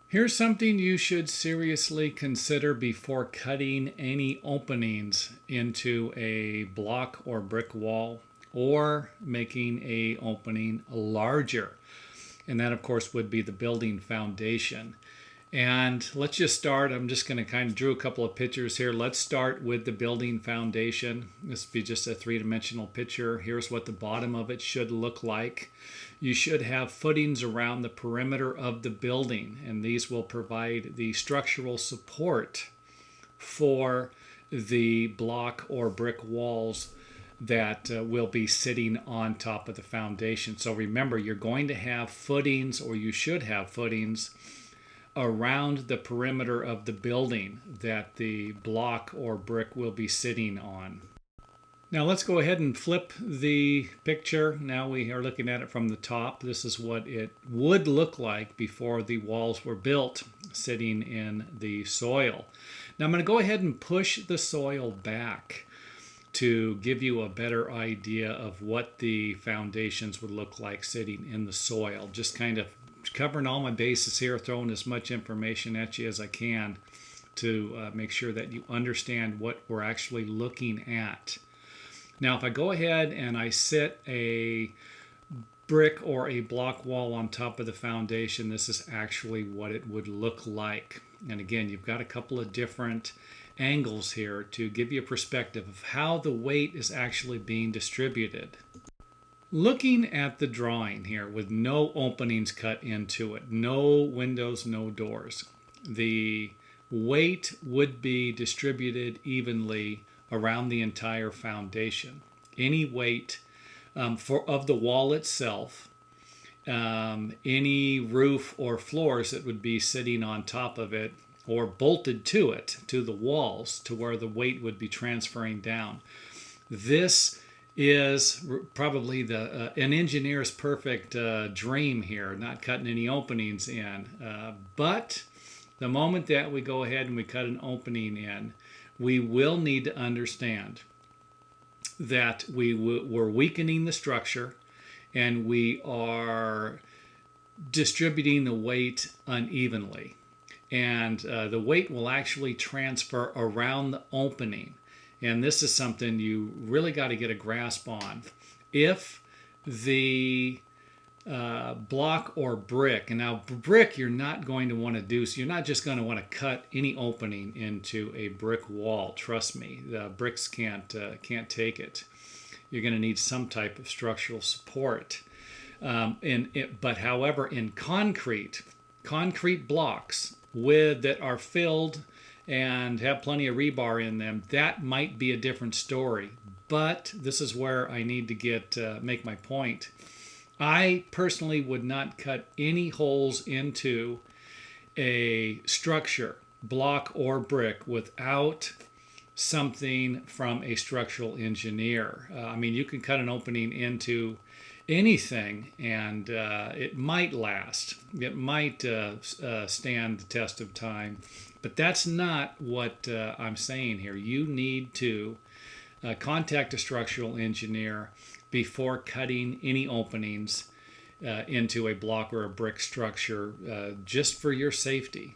Here's something you should seriously consider before cutting any openings into a block or brick wall or making a opening larger. And that of course would be the building foundation. And let's just start. I'm just going to kind of drew a couple of pictures here. Let's start with the building foundation. This would be just a three-dimensional picture. Here's what the bottom of it should look like. You should have footings around the perimeter of the building, and these will provide the structural support for the block or brick walls that will be sitting on top of the foundation. So remember, you're going to have footings, or you should have footings, around the perimeter of the building that the block or brick will be sitting on. Now let's go ahead and flip the picture. Now we are looking at it from the top. This is what it would look like before the walls were built, sitting in the soil. Now I'm going to go ahead and push the soil back to give you a better idea of what the foundations would look like sitting in the soil. Just kind of covering all my bases here, throwing as much information at you as I can to make sure that you understand what we're actually looking at. Now, if I go ahead and I sit a brick or a block wall on top of the foundation, this is actually what it would look like. And again, you've got a couple of different angles here to give you a perspective of how the weight is actually being distributed. Looking at the drawing here with no openings cut into it, no windows, no doors, the weight would be distributed evenly around the entire foundation. Any weight of the wall itself, any roof or floors that would be sitting on top of it or bolted to it, to the walls, to where the weight would be transferring down. This is probably an engineer's perfect dream here, not cutting any openings in. But the moment that we go ahead and we cut an opening in, we will need to understand that we're weakening the structure and we are distributing the weight unevenly. And the weight will actually transfer around the opening. And this is something you really got to get a grasp on. If the block or brick, and now brick you're not going to want to do, so you're not just going to want to cut any opening into a brick wall. Trust me, the bricks can't take it. You're going to need some type of structural support. But however, in concrete blocks that are filled and have plenty of rebar in them, that might be a different story. But this is where I need to make my point. I personally would not cut any holes into a structure, block or brick, without something from a structural engineer. I mean, you can cut an opening into anything and it might last. It might stand the test of time. But that's not what I'm saying here. You need to contact a structural engineer before cutting any openings into a block or a brick structure, just for your safety.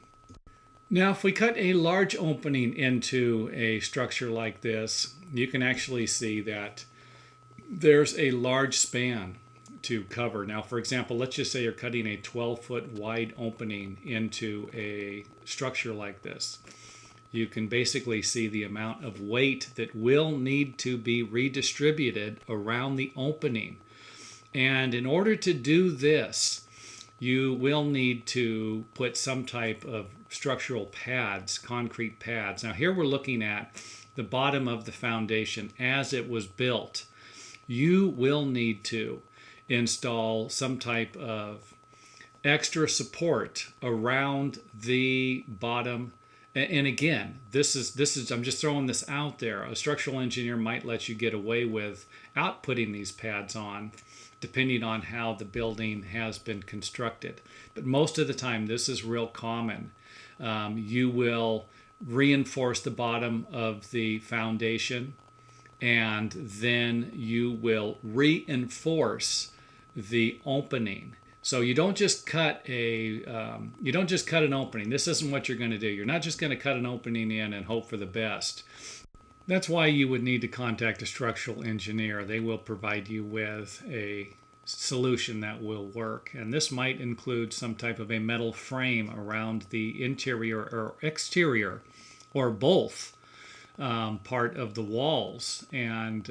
Now, if we cut a large opening into a structure like this, you can actually see that there's a large span to cover. Now, for example, let's just say you're cutting a 12-foot wide opening into a structure like this. You can basically see the amount of weight that will need to be redistributed around the opening. And in order to do this, you will need to put some type of structural pads, concrete pads. Now here we're looking at the bottom of the foundation as it was built. You will need to install some type of extra support around the bottom. And again, this is I'm just throwing this out there. A structural engineer might let you get away with putting these pads on, depending on how the building has been constructed. But most of the time, this is real common. You will reinforce the bottom of the foundation, and then you will reinforce the opening. So you don't just cut an opening. This isn't what you're going to do. You're not just going to cut an opening in and hope for the best. That's why you would need to contact a structural engineer. They will provide you with a solution that will work. And this might include some type of a metal frame around the interior or exterior, or both, part of the walls. And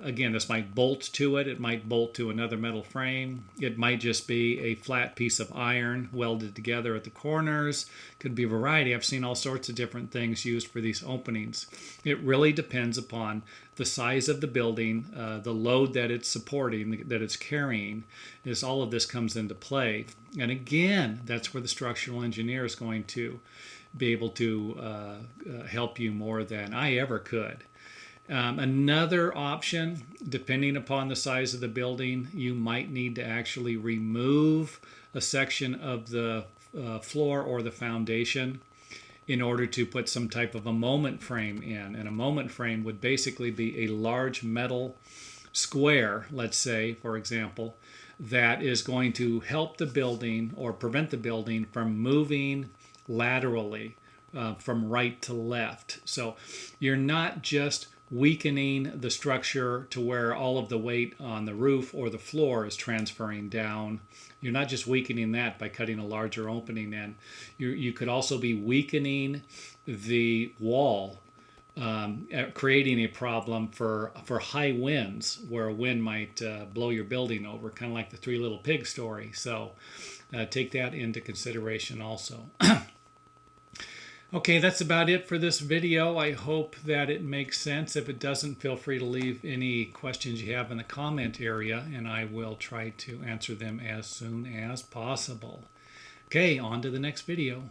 again, this might bolt to it. It might bolt to another metal frame. It might just be a flat piece of iron welded together at the corners. Could be a variety. I've seen all sorts of different things used for these openings. It really depends upon the size of the building, the load that it's supporting, that it's carrying. All of this comes into play. And again, that's where the structural engineer is going to be able to help you more than I ever could. Another option, depending upon the size of the building, you might need to actually remove a section of the floor or the foundation in order to put some type of a moment frame in. And a moment frame would basically be a large metal square, let's say, for example, that is going to help the building or prevent the building from moving laterally from right to left. So you're not just weakening the structure to where all of the weight on the roof or the floor is transferring down. You're not just weakening that by cutting a larger opening in. You could also be weakening the wall, creating a problem for high winds, where a wind might blow your building over, kind of like the Three Little Pigs story. So take that into consideration also. Okay, that's about it for this video. I hope that it makes sense. If it doesn't, feel free to leave any questions you have in the comment area, and I will try to answer them as soon as possible. Okay, on to the next video.